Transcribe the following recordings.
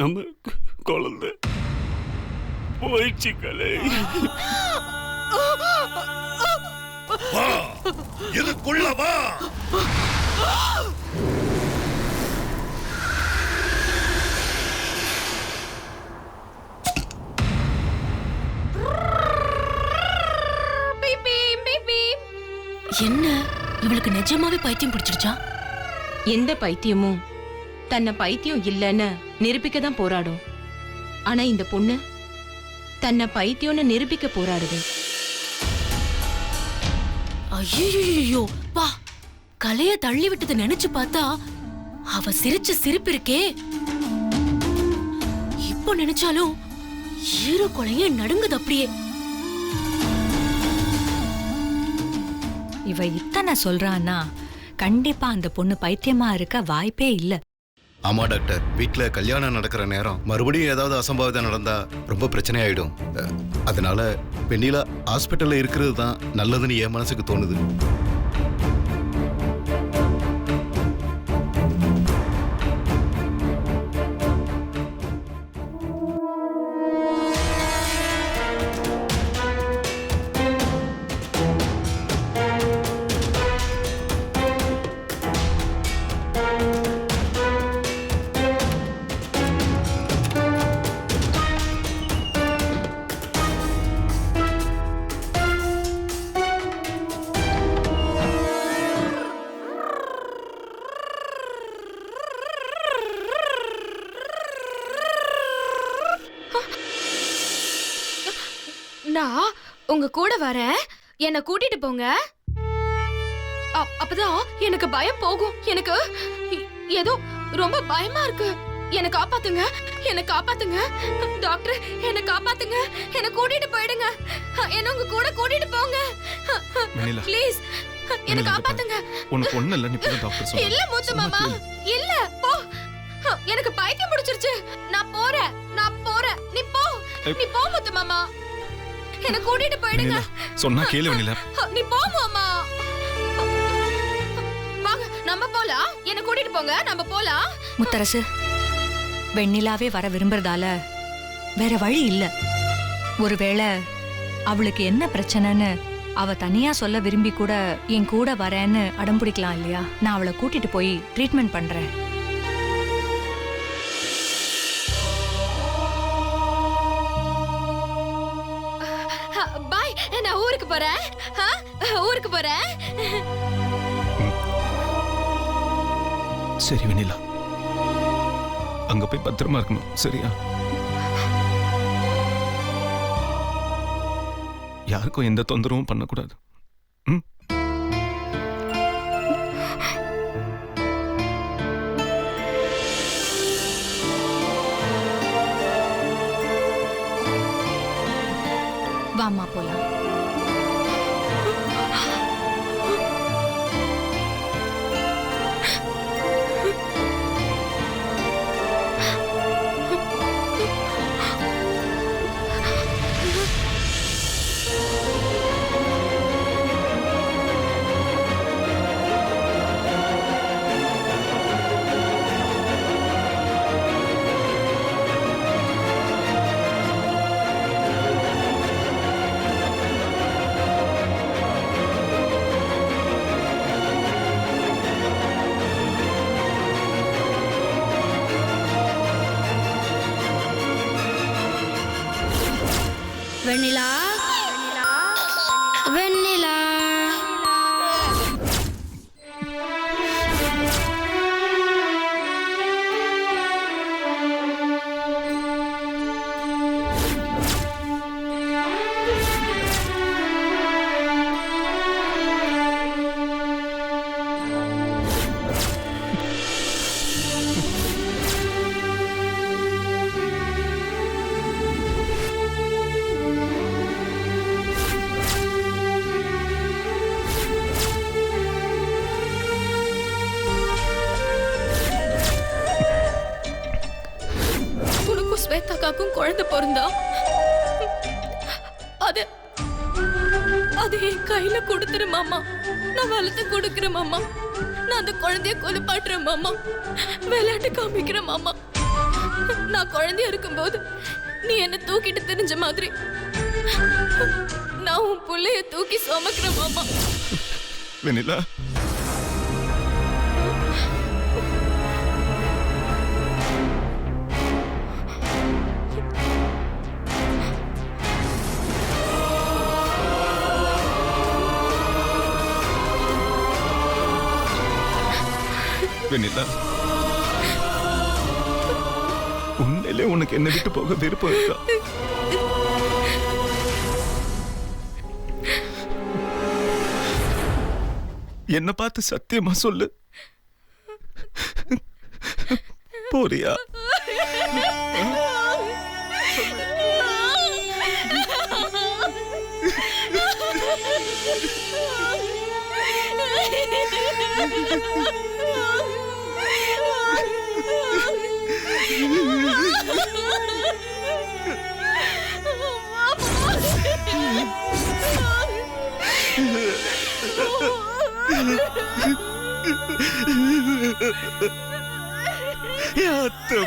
நம்ம குழந்தை போயிடுச்சு கலை. வா, இதுக்குள்ள வா. என்ன இவளுக்கு நிஜமாவே பைத்தியம் பிடிச்சிருச்சா? எந்த பைத்தியமும் தன்னை பைத்தியம் இல்லைன்னு நிரூபிக்க தான் போராடும். ஆனா இந்த பொண்ணு தன்னை பைத்தியம்னு நிரூபிக்க போராடுது. ஐயோ பா, கலைய தள்ளி விட்டதை நினைச்சு பார்த்தா அவ சிரிச்ச சிரிப்பு இருக்கே, இப்போ நினைச்சாலும் ஈர கொலைய நடுங்குது அப்படியே. இவ இத்தனை சொல்றான்னா கண்டிப்பா அந்த பொண்ணு பைத்தியமா இருக்க வாய்ப்பே இல்ல. ஆமா டாக்டர், வீட்டுல கல்யாணம் நடக்கிற நேரம் மறுபடியும் ஏதாவது அசம்பாவிதம் நடந்தா ரொம்ப பிரச்சனை ஆயிடும். அதனால வெண்ணிலா ஹாஸ்பிட்டல்ல இருக்கிறது தான் நல்லதுன்னு என் மனசுக்கு தோணுது. நான் உங்க கூட வரேன், என்ன கூட்டிட்டு போங்க. அப்பதான் எனக்கு பயம் போகும். எனக்கு ஏதோ ரொம்ப பயமா இருக்கு. என்ன காப்பாத்துங்க, என்ன காப்பாத்துங்க டாக்டர், என்ன காப்பாத்துங்க, என்ன கூட்டிட்டு போயிடுங்க, என்ன உங்க கூட கூட்டிட்டு போங்க ப்ளீஸ், என்ன காப்பாத்துங்க. உனக்கு ஒண்ணு இல்ல, நீ போய் டாக்டர் சொல்லுங்க. இல்ல மூத்த மாமா, இல்ல போ, எனக்கு பைத்தியம் பிடிச்சிருச்சு. நான் போறேன், நீ போ, நீ போ மூத்த மாமா, என்ன கூட்டிட்டு போயிடுங்க. சொன்னா கேளு வெண்ணிலா. நீ போ மாமா, வாங்க நம்ம போலாம், என்ன கூட்டிட்டு போங்க, நம்ம போலாம். முத்தரசு, வெண்ணிலாவே வர விரும்புறதால வேற வழி இல்ல. ஒருவேளை அவளுக்கு என்ன பிரச்சனைன்னு அவ தனியா சொல்ல விரும்பி கூட என் கூட வரேன்னு அடம் பிடிக்கலாம் இல்லையா? நான் அவளை கூட்டிட்டு போய் ட்ரீட்மெண்ட் பண்றேன். பாய், நான் ஊருக்கு போறேன், ஊருக்கு போறேன். சரி வெண்ணிலா, அங்க போய் பத்திரமா இருக்கணும், சரியா? யாருக்கும் எந்த தொந்தரவும் பண்ணக்கூடாது. வாமா போலாம். வெண்ணிலா வெண்ணிலா உனக்கும் ஸ்வேதாக்காக்கும் குழந்தை பிறந்தா அது அது என் கையில கொடுத்துரு மாமா. நான் வளர்த்து கொடுக்கிறேன் மாமா. நான் அந்த குழந்தைய கொலுப்பாட்டுறேன் மாமா. விளையாட்டு காமிக்கிறேன் மாமா. நான் குழந்தைய இருக்கும்போது நீ என்ன தூக்கிட்டு தெரிஞ்ச மாதிரி நான் உன் புள்ளைய தூக்கி சுமக்கிறேன் மாமா. வெண்ணிலா, வெண்ணிலா, உண்மையிலே உனக்கு என்ன விட்டு போக விருப்பம் இருக்கா? என்ன பார்த்து சத்தியமா சொல்லு. போறியா?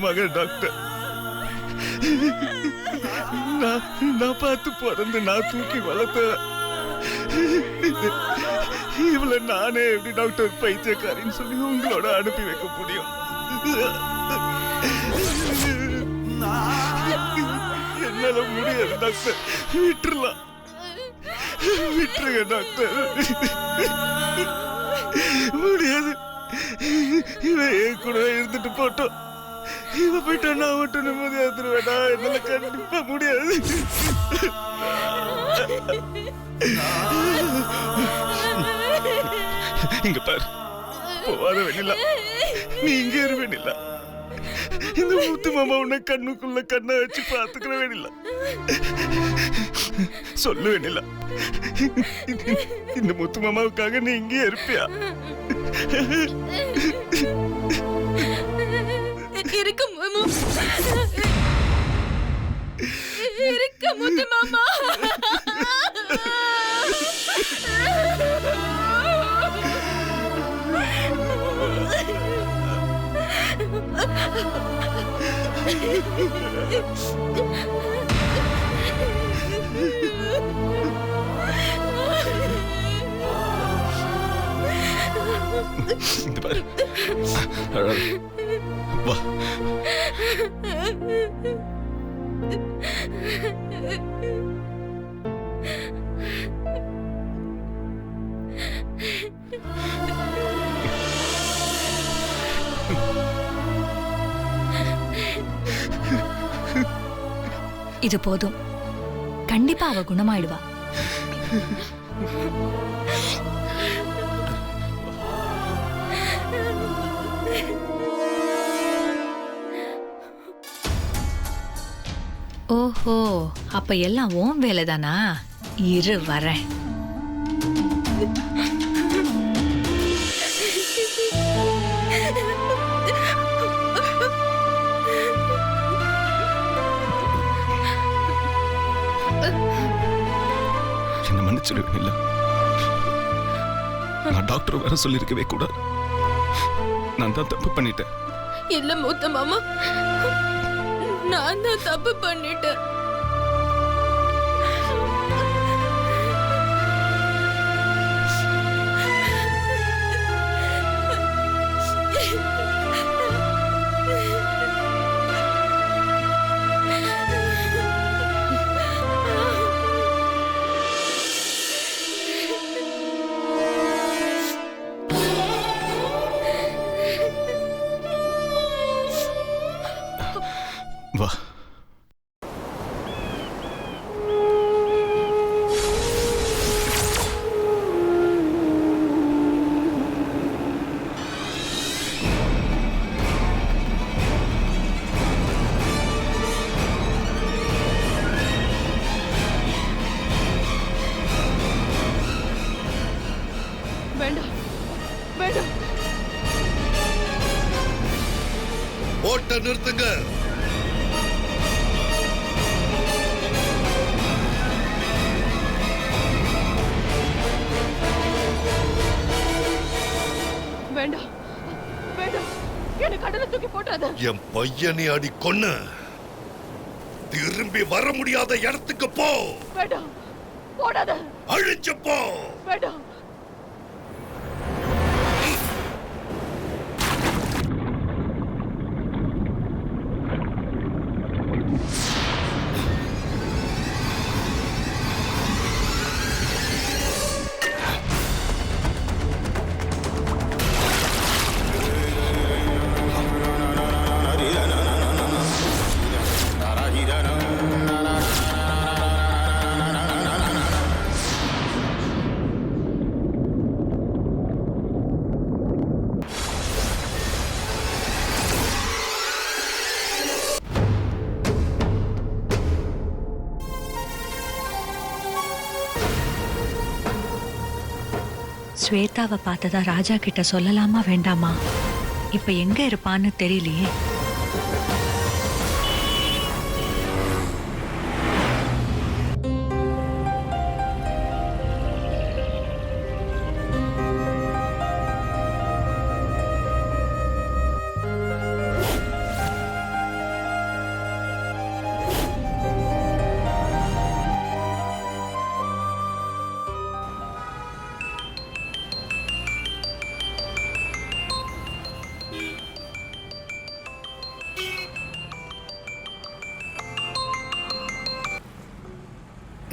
மகன் டாக்டர், நான் பார்த்து பிறந்து நான் தூக்கி வளர்த்த இவளை நானே எப்படி டாக்டர் பைத்தியக்காரின்னு சொல்லி உங்களோட அனுப்பி வைக்க முடியும்? என்னால முடியாது டாக்டர். விட்டுருலாம், விட்டுருங்க டாக்டர். முடியாது. இவன் என் கூட இருந்துட்டு போட்டோம். இவ போயிட்டா நான் மட்டும் நிம்மதியா இருந்துருவேடா. என்னால கண்டிப்பா முடியாது. இங்க பாரு, போவாத வெண்ணிலா. நீ இங்க இரு வெண்ணிலா. இந்த மூத்து மாமா உன்னை கண்ணுக்குள்ள கண்ணை வச்சு பாத்துக்கிற வெண்ணிலா. சொல்லு வெண்ணிலா, இந்த முத்து மாமாவுக்காக நீ இங்கே இருப்பியா? இருக்க மாமா, இருக்க முத்து மாமா. இந்த பாரு, அழாத. வா. இது போதும். கண்டிப்பா அவ குணமாயிடுவா. ஓஹோ, அப்ப எல்லாம் ஓம் வேலைதானா? இரு வரேன். என்ன மன்னிச்சிருவேன் இல்ல. நான் டாக்டர் வர சொல்லியிருக்கவே கூடாது. நான் தான் தப்பு பண்ணிட்டேன். இல்ல மூத்த மாமா, நான் தான் தப்பு பண்ணிட்டேன். நிறுத்துங்க. வேண்டாம் வேண்டாம், என்ன கடல தூக்கி போட்டாத. என் பையனை அடி கொன்னு திரும்பி வர முடியாத இடத்துக்கு போ. வேண்டாம், போடாத. அழிச்சு போ. வேண்டாம். ஸ்வேதாவை பார்த்ததா ராஜா கிட்ட சொல்லலாமா வேண்டாமா? இப்ப எங்க இருப்பான்னு தெரியலையே.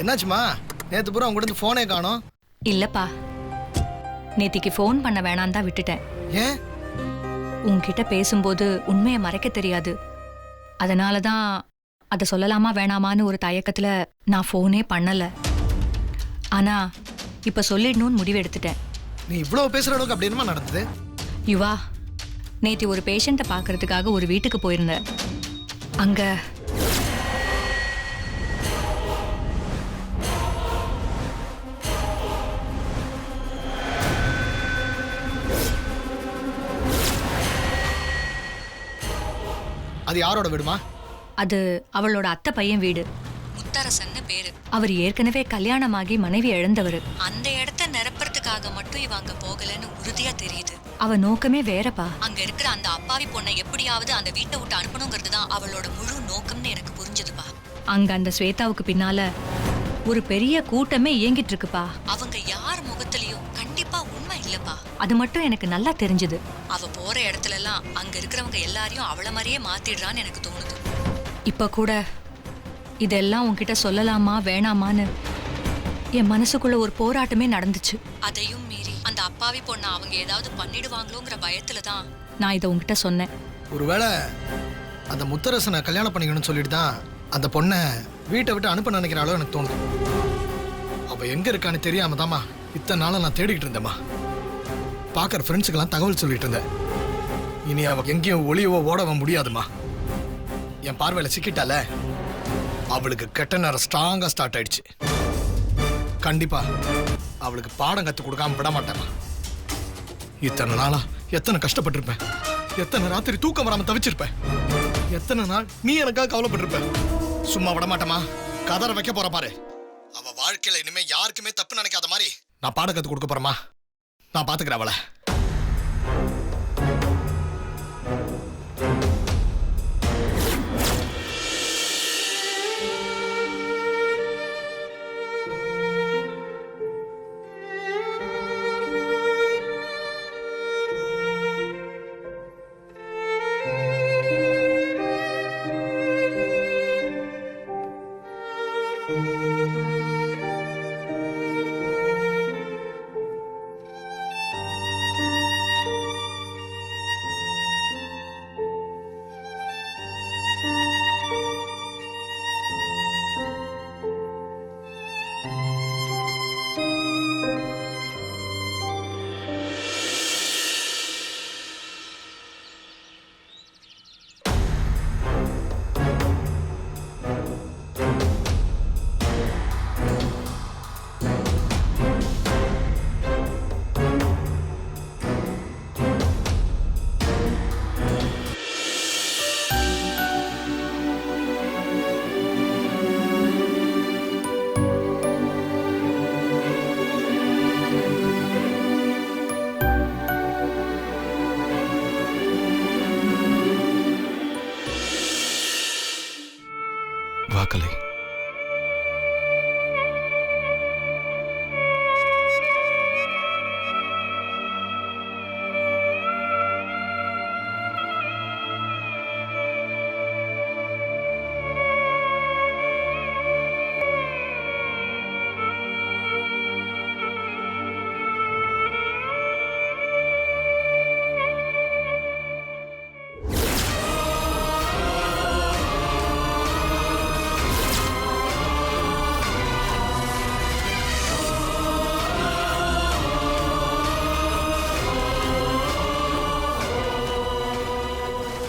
என்னாச்சுமா? நேத்து பூரா உங்க இருந்து போனே காணோம். இல்லப்பா, நேத்திக்கு ஃபோன் பண்ண வேணாம் தான் விட்டுட்டேன். ஏன்? உன்கிட்ட பேசும்போது உண்மையை மறைக்க தெரியாது. அதனால தான் அதை சொல்லலாமா வேணாமான்னு ஒரு தயக்கத்துல நான் ஃபோனே பண்ணல. ஆனா இப்ப சொல்லிடணும்னு முடிவு எடுத்துட்டேன். நீ இவ்வளவு பேசுற அளவுக்கு அப்படி என்னமா நடந்தது? யுவா, நேத்தி ஒரு பேஷண்ட்டை பார்க்கறதுக்காக ஒரு வீட்டுக்கு போயிருந்தேன். அங்க அது யாரோட வீடுமா? அது அவளோட அத்தை பையன் வீடு. முத்தரசன்னு பேரு. அவர் ஏற்கனவே கல்யாணமாகி மனைவி இழந்தவர். அந்த இடத்த நிரப்புறதுக்காக மட்டும் இவ அங்க போகலன்னு உறுதியா தெரியுது. அவ நோக்கமே வேறப்பா. அங்க இருக்கிற அந்த அப்பாவி பொண்ணை எப்படியாவது அந்த வீட்டை விட்டு அனுப்பணுங்கிறது தான் அவளோட முழு நோக்கம்னு எனக்கு புரிஞ்சதுப்பா. அங்க அந்த ஸ்வேதாவுக்கு பின்னால ஒரு பெரிய கூட்டமே இயங்கிட்டு இருக்குப்பா. அவங்க யார் முகத்திலயும் கண்டிப்பா உண்மை இல்லப்பா. அது மட்டும் எனக்கு நல்லா தெரிஞ்சது. அவ போற இடத்துல எல்லாம் அங்க இருக்கிறவங்க எல்லாரையும் அவள மாதிரியே மாத்திடுறான்னு எனக்கு தோணுது. இப்ப கூட இதெல்லாம் உன்கிட்ட சொல்லலாமா வேணாமான்னு என் மனசுக்குள்ள ஒரு போராட்டமே நடந்துச்சு. அதையும் மீறி அந்த அப்பாவி பொண்ணை அவங்க ஏதாவது பண்ணிடுவாங்களோங்கிற பயத்துல தான் நான் இதை உன்கிட்ட சொன்னேன். ஒருவேளை அந்த முத்தரசனை கல்யாணம் பண்ணிக்கணும்னு சொல்லிட்டு தான் அந்த பொண்ணை வீட்டை விட்டு அனுப்ப நினைக்கிற அளவு எனக்கு தோணுது. அவ எங்க இருக்கான்னு தெரியாம தாமா இத்தனை நாள நான் தேடிக்கிட்டு இருந்தேம்மா. பார்க்குற ஃப்ரெண்ட்ஸுக்கெல்லாம் தகவல் சொல்லிட்டு இருந்தேன். இனி அவ எங்கேயும் ஒளியவோ ஓடவோ முடியாதுமா. என் பார்வையில சிக்கிட்டால அவளுக்கு கெட்ட நேரம் ஸ்ட்ராங்கா ஸ்டார்ட் ஆயிடுச்சு. கண்டிப்பா அவளுக்கு பாடம் கத்து கொடுக்காம விட மாட்டேமா. இத்தனை நாளா எத்தனை கஷ்டப்பட்டிருப்பேன், எத்தனை ராத்திரி தூக்கம் வராம தவிச்சிருப்பேன், எத்தனை நாள் நீ எனக்காக கவலைப்பட்டிருப்ப. சும்மா விட மாட்டேமா. கதற வைக்க போற பாரு. அவ வாழ்க்கையில இனிமே யாருக்குமே தப்பு நினைக்காத மாதிரி நான் பாடம் கத்து கொடுக்க போறேமா. நான் பாத்துக்கிறேன் அவளை.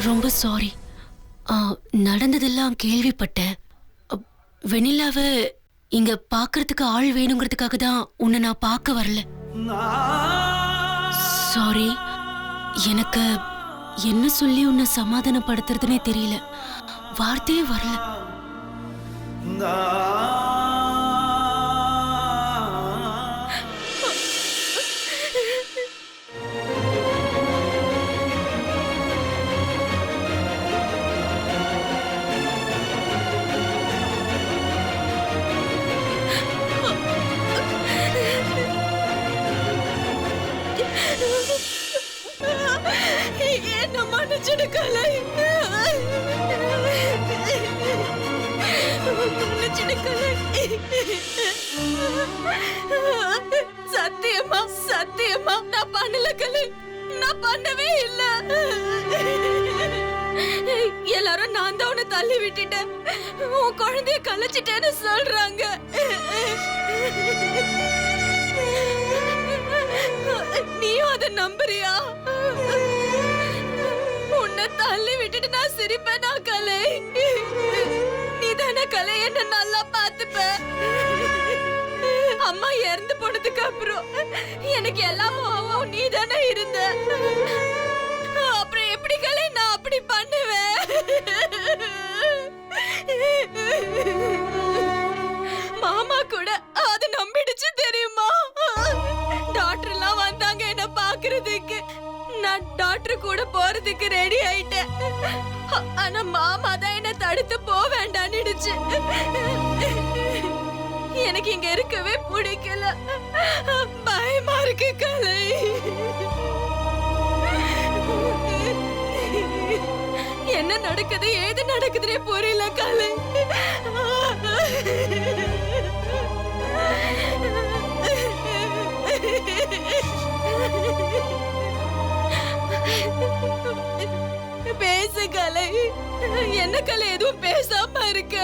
ரொம்ப சாரி. நடந்ததெல்லாம் கேள்விப்பட்டேன். வெண்ணிலாவை இங்க பாக்குறதுக்கு ஆள் வேணுங்கிறதுக்காக தான் உன்னை நான் பார்க்க வரல. சாரி. எனக்கு என்ன சொல்லி உன்னை சமாதானப்படுத்துறதுனே தெரியல. வார்த்தையே வரல. என்ன மன்னிச்சிடு கலை. மன்னிச்சிடு கலை. சத்தியமா சத்தியமா நான் பண்ணல கலை. நான் பண்ணவே இல்ல. எல்லாரும் நான் தான் உன்னை தள்ளி விட்டுட்டேன், உன் குழந்தைய கலைச்சிட்டேன்னு சொல்றாங்க. நீயும் அதை நம்புறியா? உன்னை தள்ளி விட்டுட்டு நான் சிரிப்பேனா கலை? நீ தானே கலை என்ன நல்லா பாத்துப்ப. அம்மா இறந்து போனதுக்கு அப்புறம் எனக்கு எல்லாமும் நீ தானே இருந்த. அப்புறம் எப்படி கலை நான் அப்படி பண்ணுவேன்? மாமா கூட அது நம்பிடுச்சு தெரியுமா? டாக்டர் எல்லாம் வந்தாங்க என்ன பாக்குறதுக்கு. நான் டாக்டர் கூட போறதுக்கு ரெடி ஆயிட்டேன். ஆனா மாமா தான் என்ன தடுத்து போக வேண்டான்னுடுச்சு. எனக்கு இங்க இருக்கவே பிடிக்கல. பயமா இருக்கு கலை. என்ன நடக்குது ஏது நடக்குதுன்னே புரியல கலை. பேசு கலை. என்ன கலை எதுவும் பேசாம இருக்க?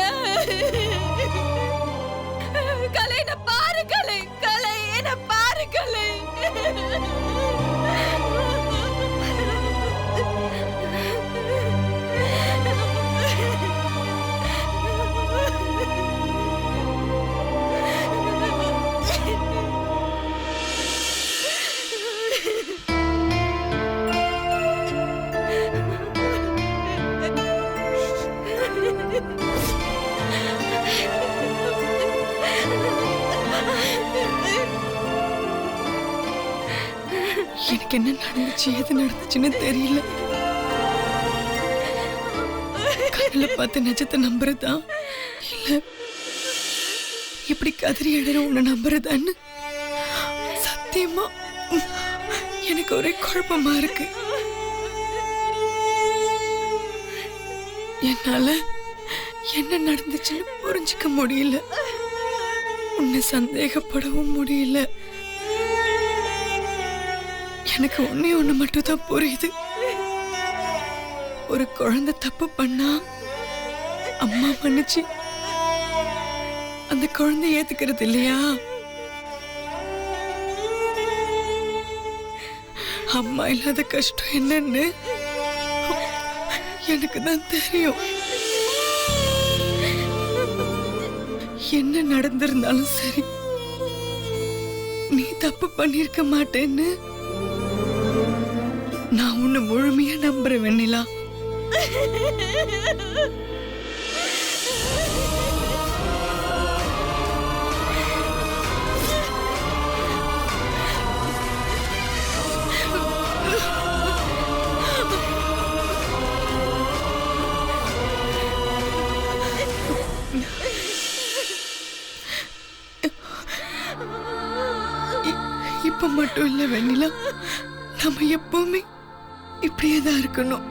கலை என்ன பாரு கலை. கலை என்ன பாரு கலை. எனக்கு என்ன நடந்துச்சு எது நடந்துச்சுன்னு தெரியல. கண்ணுல பார்த்து நிஜத்தை நம்புறதா இல்ல இப்படி கதறி எழுற உன்னை நம்புறதான்னு சத்தியமா எனக்கு ஒரே குழப்பமா இருக்கு. என்னால என்ன நடந்துச்சுன்னு புரிஞ்சுக்க முடியல. உன்னை சந்தேகப்படவும் முடியல. எனக்கு ஒண்ணு மட்டும் தான் புரியுது. ஒரு குழந்தை தப்பு பண்ணா அம்மா மன்னிச்சு அந்த குழந்தை ஏத்துக்கிறது இல்லையா? அம்மா இல்லாத கஷ்டம் என்னன்னு எனக்கு தான் தெரியும். என்ன நடந்திருந்தாலும் சரி நீ தப்பு பண்ணிருக்க மாட்டேன்னு நான் உன்னை முழுமையா நம்புறேன் வெண்ணிலா. இப்ப மட்டும் இல்ல வெண்ணிலா, நம்ம எப்பவுமே இப்படியே தான் இருக்கணும்.